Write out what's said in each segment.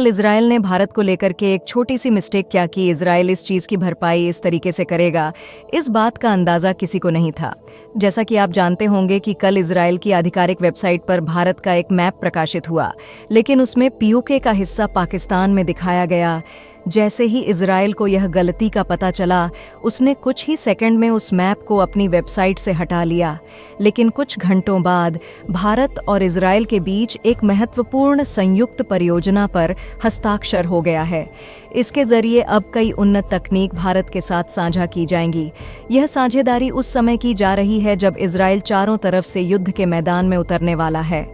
दरअसल इजराइल ने भारत को लेकर के एक छोटी सी मिस्टेक क्या की। इजराइल इस चीज़ की भरपाई इस तरीके से करेगा, इस बात का अंदाज़ा किसी को नहीं था। जैसा कि आप जानते होंगे कि कल इजराइल की आधिकारिक वेबसाइट पर भारत का एक मैप प्रकाशित हुआ, लेकिन उसमें पीओके का हिस्सा पाकिस्तान में दिखाया गया। जैसे ही इजराइल को यह गलती का पता चला, उसने कुछ ही सेकंड में उस मैप को अपनी वेबसाइट से हटा लिया। लेकिन कुछ घंटों बाद भारत और इजराइल के बीच एक महत्वपूर्ण संयुक्त परियोजना पर हस्ताक्षर हो गया है। इसके जरिए अब कई उन्नत तकनीक भारत के साथ साझा की जाएंगी। यह साझेदारी उस समय की जा रही है जब इजराइल चारों तरफ से युद्ध के मैदान में उतरने वाला है।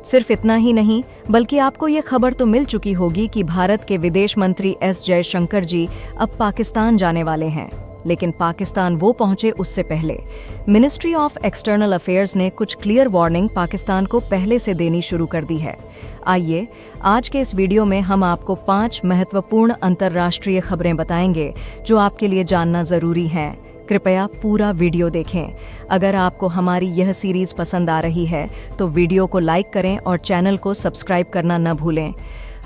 सिर्फ इतना ही नहीं, बल्कि आपको ये खबर तो मिल चुकी होगी कि भारत के विदेश मंत्री एस जयशंकर जी अब पाकिस्तान जाने वाले हैं। लेकिन पाकिस्तान वो पहुंचे उससे पहले मिनिस्ट्री ऑफ एक्सटर्नल अफेयर्स ने कुछ क्लियर वार्निंग पाकिस्तान को पहले से देनी शुरू कर दी है। आइए आज के इस वीडियो में हम आपको 5 महत्वपूर्ण अंतर्राष्ट्रीय खबरें बताएंगे जो आपके लिए जानना जरूरी हैं। कृपया पूरा वीडियो देखें। अगर आपको हमारी यह सीरीज पसंद आ रही है तो वीडियो को लाइक करें और चैनल को सब्सक्राइब करना न भूलें।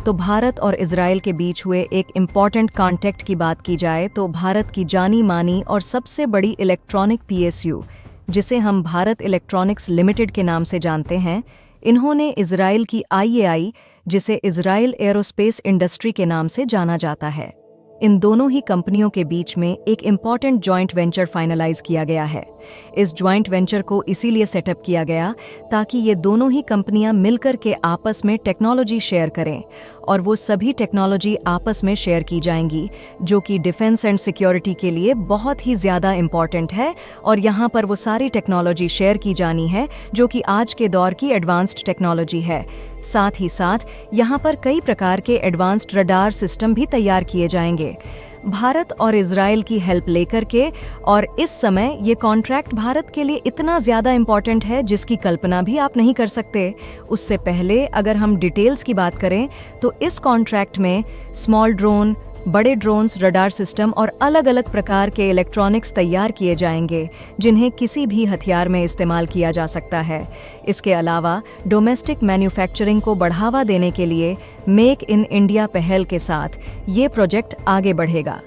तो भारत और इजराइल के बीच हुए एक इम्पॉर्टेंट कॉन्टैक्ट की बात की जाए तो भारत की जानी मानी और सबसे बड़ी इलेक्ट्रॉनिक पीएसयू, जिसे हम भारत इलेक्ट्रॉनिक्स लिमिटेड के नाम से जानते हैं, इन्होंने इजराइल की आईएआई, जिसे इजराइल एरोस्पेस इंडस्ट्री के नाम से जाना जाता है, इन दोनों ही कंपनियों के बीच में एक इम्पॉर्टेंट जॉइंट वेंचर फाइनलाइज किया गया है। इस जॉइंट वेंचर को इसीलिए सेटअप किया गया ताकि ये दोनों ही कंपनियां मिलकर के आपस में टेक्नोलॉजी शेयर करें, और वो सभी टेक्नोलॉजी आपस में शेयर की जाएंगी जो कि डिफेंस एंड सिक्योरिटी के लिए बहुत ही ज़्यादा इम्पॉर्टेंट है। और यहाँ पर वो सारी टेक्नोलॉजी शेयर की जानी है जो कि आज के दौर की एडवांस्ड टेक्नोलॉजी है। साथ ही साथ यहाँ पर कई प्रकार के एडवांस्ड रडार सिस्टम भी तैयार किए जाएंगे भारत और इजराइल की हेल्प लेकर के। और इस समय ये कॉन्ट्रैक्ट भारत के लिए इतना ज़्यादा इम्पॉर्टेंट है जिसकी कल्पना भी आप नहीं कर सकते। उससे पहले अगर हम डिटेल्स की बात करें तो इस कॉन्ट्रैक्ट में स्मॉल ड्रोन, बड़े ड्रोन्स, रडार सिस्टम और अलग अलग प्रकार के इलेक्ट्रॉनिक्स तैयार किए जाएंगे जिन्हें किसी भी हथियार में इस्तेमाल किया जा सकता है। इसके अलावा डोमेस्टिक मैन्युफैक्चरिंग को बढ़ावा देने के लिए मेक इन इंडिया पहल के साथ ये प्रोजेक्ट आगे बढ़ेगा।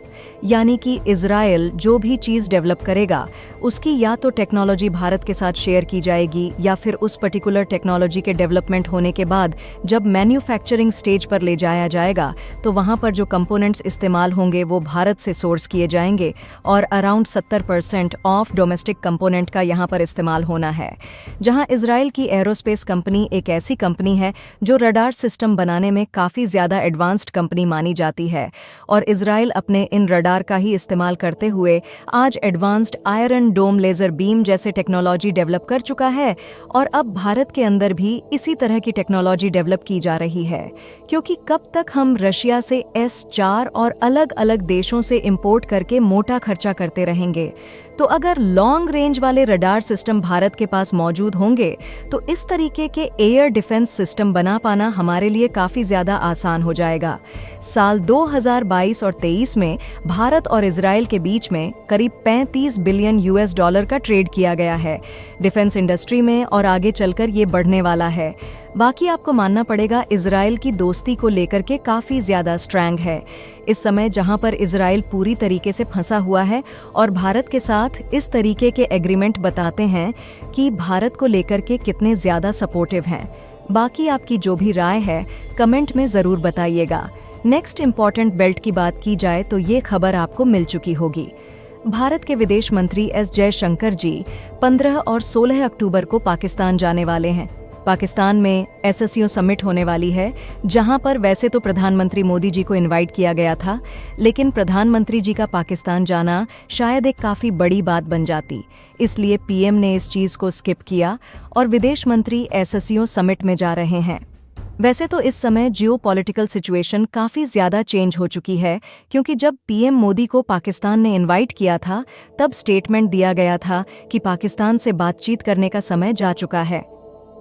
यानी कि इजराइल जो भी चीज़ डेवलप करेगा उसकी या तो टेक्नोलॉजी भारत के साथ शेयर की जाएगी, या फिर उस पर्टिकुलर टेक्नोलॉजी के डेवलपमेंट होने के बाद जब मैन्युफैक्चरिंग स्टेज पर ले जाया जाएगा तो वहाँ पर जो कंपोनेंट्स इस्तेमाल होंगे वो भारत से सोर्स किए जाएंगे, और अराउंड 70% ऑफ डोमेस्टिक कंपोनेंट का यहाँ पर इस्तेमाल होना है। जहाँ इजराइल की एरोस्पेस कंपनी एक ऐसी कंपनी है जो रडार सिस्टम बनाने में काफ़ी ज़्यादा एडवांस्ड कंपनी मानी जाती है, और इजराइल अपने इन रडार का ही इस्तेमाल करते हुए आज एडवांस्ड आयरन डोम लेजर बीम जैसे टेक्नोलॉजी डेवलप कर चुका है। और अब भारत के अंदर भी इसी तरह की टेक्नोलॉजी डेवलप की जा रही है, क्योंकि कब तक हम रशिया से S-4 और अलग अलग देशों से इंपोर्ट करके मोटा खर्चा करते रहेंगे। तो अगर लॉन्ग रेंज वाले रडार सिस्टम भारत के पास मौजूद होंगे तो इस तरीके के एयर डिफेंस सिस्टम बना पाना हमारे लिए काफ़ी ज़्यादा आसान हो जाएगा। साल 2022 और 23 में भारत और इजराइल के बीच में करीब 35 बिलियन US$ का ट्रेड किया गया है डिफेंस इंडस्ट्री में, और आगे चलकर ये बढ़ने वाला है। बाकी आपको मानना पड़ेगा इजराइल की दोस्ती को लेकर के काफ़ी ज़्यादा स्ट्रैंग है इस समय, जहां पर इजराइल पूरी तरीके से फंसा हुआ है और भारत के साथ इस तरीके के एग्रीमेंट बताते हैं कि भारत को लेकर के कितने ज़्यादा सपोर्टिव हैं। बाकी आपकी जो भी राय है कमेंट में ज़रूर बताइएगा। नेक्स्ट इम्पॉर्टेंट बेल्ट की बात की जाए तो ये खबर आपको मिल चुकी होगी। भारत के विदेश मंत्री एस जयशंकर जी 15 और 16 अक्टूबर को पाकिस्तान जाने वाले हैं। पाकिस्तान में SCO समिट होने वाली है, जहां पर वैसे तो प्रधानमंत्री मोदी जी को इनवाइट किया गया था, लेकिन प्रधानमंत्री जी का पाकिस्तान जाना शायद एक काफ़ी बड़ी बात बन जाती, इसलिए PM ने इस चीज़ को स्किप किया और विदेश मंत्री SCO समिट में जा रहे हैं। वैसे तो इस समय जियोपॉलिटिकल सिचुएशन काफ़ी ज़्यादा चेंज हो चुकी है, क्योंकि जब PM मोदी को पाकिस्तान ने इनवाइट किया था तब स्टेटमेंट दिया गया था कि पाकिस्तान से बातचीत करने का समय जा चुका है।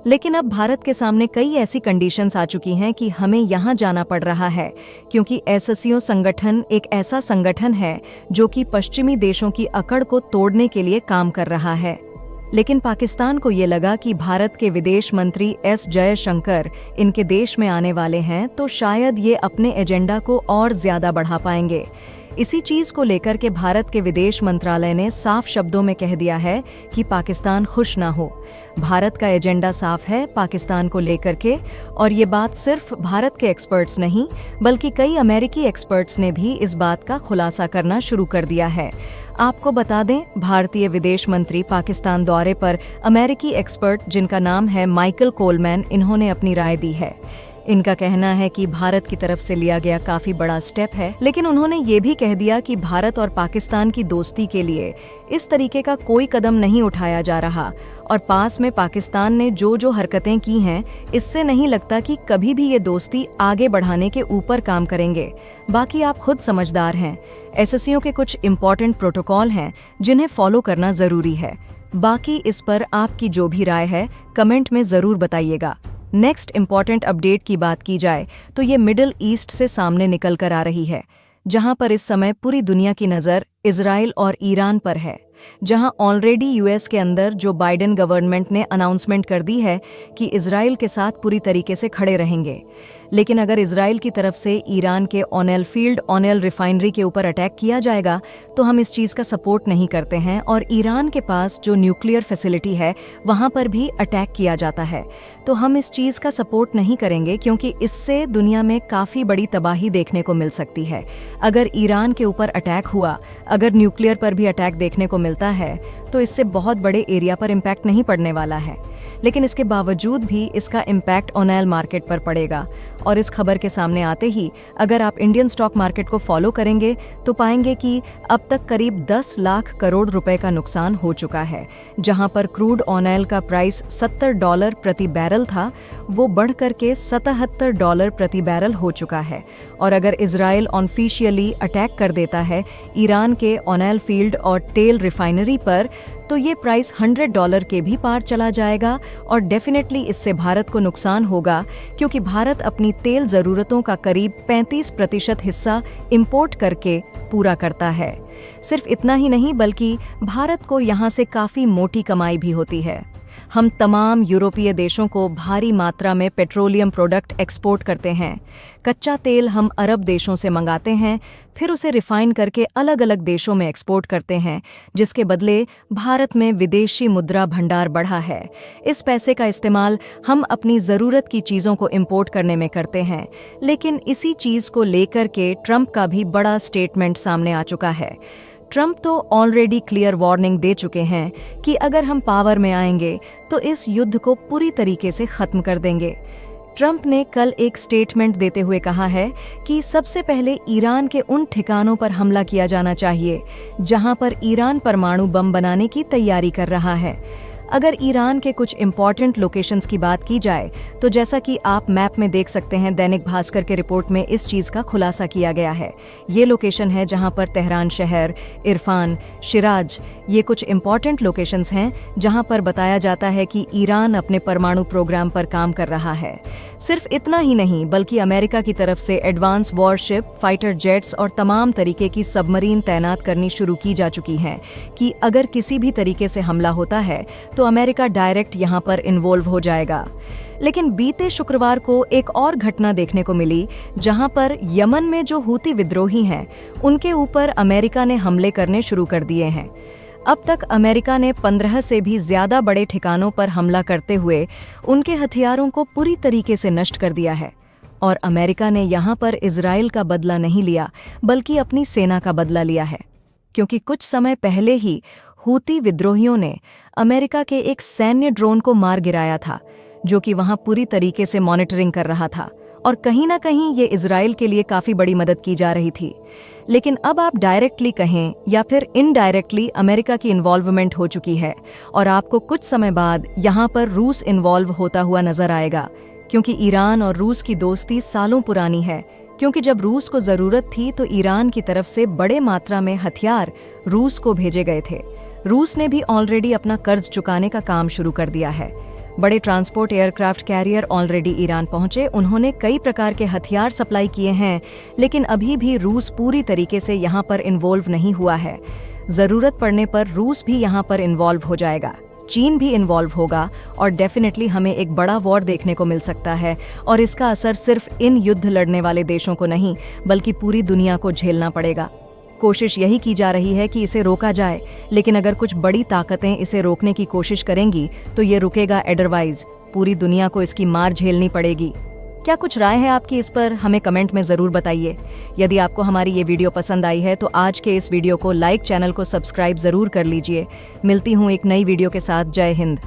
लेकिन अब भारत के सामने कई ऐसी कंडीशंस आ चुकी हैं कि हमें यहाँ जाना पड़ रहा है, क्योंकि SCO संगठन एक ऐसा संगठन है जो कि पश्चिमी देशों की अकड़ को तोड़ने के लिए काम कर रहा है। लेकिन पाकिस्तान को ये लगा कि भारत के विदेश मंत्री एस जयशंकर इनके देश में आने वाले हैं, तो शायद ये अपने एजेंडा को और ज्यादा बढ़ा पाएंगे। इसी चीज को लेकर के भारत के विदेश मंत्रालय ने साफ शब्दों में कह दिया है कि पाकिस्तान खुश ना हो। भारत का एजेंडा साफ है पाकिस्तान को लेकर के, और ये बात सिर्फ भारत के एक्सपर्ट्स नहीं बल्कि कई अमेरिकी एक्सपर्ट्स ने भी इस बात का खुलासा करना शुरू कर दिया है। आपको बता दें, भारतीय विदेश मंत्री पाकिस्तान दौरे पर अमेरिकी एक्सपर्ट जिनका नाम है माइकल कोलमैन, इन्होंने अपनी राय दी है। इनका कहना है कि भारत की तरफ से लिया गया काफी बड़ा स्टेप है, लेकिन उन्होंने ये भी कह दिया कि भारत और पाकिस्तान की दोस्ती के लिए इस तरीके का कोई कदम नहीं उठाया जा रहा, और पास में पाकिस्तान ने जो हरकतें की हैं, इससे नहीं लगता कि कभी भी ये दोस्ती आगे बढ़ाने के ऊपर काम करेंगे। बाकी आप खुद समझदार हैं। एससीओ के कुछ इंपॉर्टेंट प्रोटोकॉल हैं जिन्हें फॉलो करना जरूरी है। बाकी इस पर आपकी जो भी राय है कमेंट में जरूर बताइएगा। नेक्स्ट इंपॉर्टेंट अपडेट की बात की जाए तो ये मिडिल ईस्ट से सामने निकल कर आ रही है, जहां पर इस समय पूरी दुनिया की नज़र इजराइल और ईरान पर है, जहां ऑलरेडी यूएस के अंदर जो बाइडेन गवर्नमेंट ने अनाउंसमेंट कर दी है कि इजराइल के साथ पूरी तरीके से खड़े रहेंगे। लेकिन अगर इजराइल की तरफ से ईरान के ऑनेल फील्ड ऑनेल रिफाइनरी के ऊपर अटैक किया जाएगा तो हम इस चीज़ का सपोर्ट नहीं करते हैं, और ईरान के पास जो न्यूक्लियर फैसिलिटी है वहाँ पर भी अटैक किया जाता है, तो हम इस चीज़ का सपोर्ट नहीं करेंगे, क्योंकि इससे दुनिया में काफ़ी बड़ी तबाही देखने को मिल सकती है। अगर ईरान के ऊपर अटैक हुआ, अगर न्यूक्लियर पर भी अटैक देखने को मिलता है, तो इससे बहुत बड़े एरिया पर इम्पैक्ट नहीं पड़ने वाला है, लेकिन इसके बावजूद भी इसका इम्पैक्ट ऑयल मार्केट पर पड़ेगा। और इस खबर के सामने आते ही अगर आप इंडियन स्टॉक मार्केट को फॉलो करेंगे तो पाएंगे कि अब तक करीब 10 लाख करोड़ रुपए का नुकसान हो चुका है। जहां पर क्रूड ऑयल का प्राइस $70 प्रति बैरल था, वो बढ़ करके $77 प्रति बैरल हो चुका है। और अगर इजराइल ऑफिशियली अटैक कर देता है ईरान के ऑयल फील्ड और तेल रिफाइनरी पर, तो ये प्राइस $100 के भी पार चला जाएगा, और डेफिनेटली इससे भारत को नुकसान होगा, क्योंकि भारत अपनी तेल ज़रूरतों का करीब 35% हिस्सा इंपोर्ट करके पूरा करता है। सिर्फ इतना ही नहीं बल्कि भारत को यहाँ से काफ़ी मोटी कमाई भी होती है। हम तमाम यूरोपीय देशों को भारी मात्रा में पेट्रोलियम प्रोडक्ट एक्सपोर्ट करते हैं। कच्चा तेल हम अरब देशों से मंगाते हैं, फिर उसे रिफाइन करके अलग अलग देशों में एक्सपोर्ट करते हैं, जिसके बदले भारत में विदेशी मुद्रा भंडार बढ़ा है। इस पैसे का इस्तेमाल हम अपनी ज़रूरत की चीज़ों को इंपोर्ट करने में करते हैं। लेकिन इसी चीज़ को लेकर के ट्रंप का भी बड़ा स्टेटमेंट सामने आ चुका है। ट्रंप तो ऑलरेडी क्लियर वार्निंग दे चुके हैं कि अगर हम पावर में आएंगे तो इस युद्ध को पूरी तरीके से खत्म कर देंगे। ट्रंप ने कल एक स्टेटमेंट देते हुए कहा है कि सबसे पहले ईरान के उन ठिकानों पर हमला किया जाना चाहिए जहां पर ईरान परमाणु बम बनाने की तैयारी कर रहा है। अगर ईरान के कुछ इंपॉर्टेंट लोकेशंस की बात की जाए तो जैसा कि आप मैप में देख सकते हैं, दैनिक भास्कर के रिपोर्ट में इस चीज़ का खुलासा किया गया है। ये लोकेशन है जहां पर तेहरान शहर, इरफान, शिराज, ये कुछ इंपॉर्टेंट लोकेशंस हैं जहां पर बताया जाता है कि ईरान अपने परमाणु प्रोग्राम पर काम कर रहा है। सिर्फ इतना ही नहीं बल्कि अमेरिका की तरफ से एडवांस वॉरशिप, फाइटर जेट्स और तमाम तरीके की सबमरीन तैनात करनी शुरू की जा चुकी हैं कि अगर किसी भी तरीके से हमला होता है तो अमेरिका डायरेक्ट यहां पर इन्वॉल्व हो जाएगा। लेकिन बीते शुक्रवार को एक और घटना देखने को मिली जहां पर यमन में जो हूती विद्रोही हैं उनके ऊपर अमेरिका ने हमले करने शुरू कर दिए हैं। अब तक अमेरिका ने 15 से भी ज्यादा बड़े ठिकानों पर हमला करते हुए उनके हथियारों को पूरी तरीके से नष्ट कर दिया है। और अमेरिका ने यहां पर इजराइल का बदला नहीं लिया बल्कि अपनी सेना का बदला लिया है, क्योंकि कुछ समय पहले ही हूती विद्रोहियों ने अमेरिका के एक सैन्य ड्रोन को मार गिराया था, जो कि वहां पूरी तरीके से मॉनिटरिंग कर रहा था, और कहीं ना कहीं ये इजराइल के लिए काफ़ी बड़ी मदद की जा रही थी। लेकिन अब आप डायरेक्टली कहें या फिर इनडायरेक्टली अमेरिका की इन्वॉल्वमेंट हो चुकी है, और आपको कुछ समय बाद यहाँ पर रूस इन्वॉल्व होता हुआ नजर आएगा, क्योंकि ईरान और रूस की दोस्ती सालों पुरानी है। क्योंकि जब रूस को ज़रूरत थी तो ईरान की तरफ से बड़े मात्रा में हथियार रूस को भेजे गए थे। रूस ने भी ऑलरेडी अपना कर्ज चुकाने का काम शुरू कर दिया है। बड़े transport aircraft carrier already Iran पहुंचे, उन्होंने कई प्रकार के हथियार सप्लाई किए हैं, लेकिन अभी भी रूस पूरी तरीके से यहाँ पर इन्वॉल्व नहीं हुआ है। ज़रूरत पड़ने पर रूस भी यहाँ पर इन्वॉल्व हो जाएगा। चीन भी इन्वॉल्व होगा और डेफिनेटली हमें एक बड़ा वॉर देखने को मिल सकता है और इसका असर सिर्फ इन युद्ध लड़ने वाले देशों को नहीं बल्कि पूरी दुनिया को झेलना पड़ेगा। कोशिश यही की जा रही है कि इसे रोका जाए, लेकिन अगर कुछ बड़ी ताकतें इसे रोकने की कोशिश करेंगी तो ये रुकेगा अदरवाइज पूरी दुनिया को इसकी मार झेलनी पड़ेगी। क्या कुछ राय है आपकी इस पर, हमें कमेंट में ज़रूर बताइए। यदि आपको हमारी ये वीडियो पसंद आई है तो आज के इस वीडियो को लाइक, चैनल को सब्सक्राइब ज़रूर कर लीजिए। मिलती हूँ एक नई वीडियो के साथ। जय हिंद।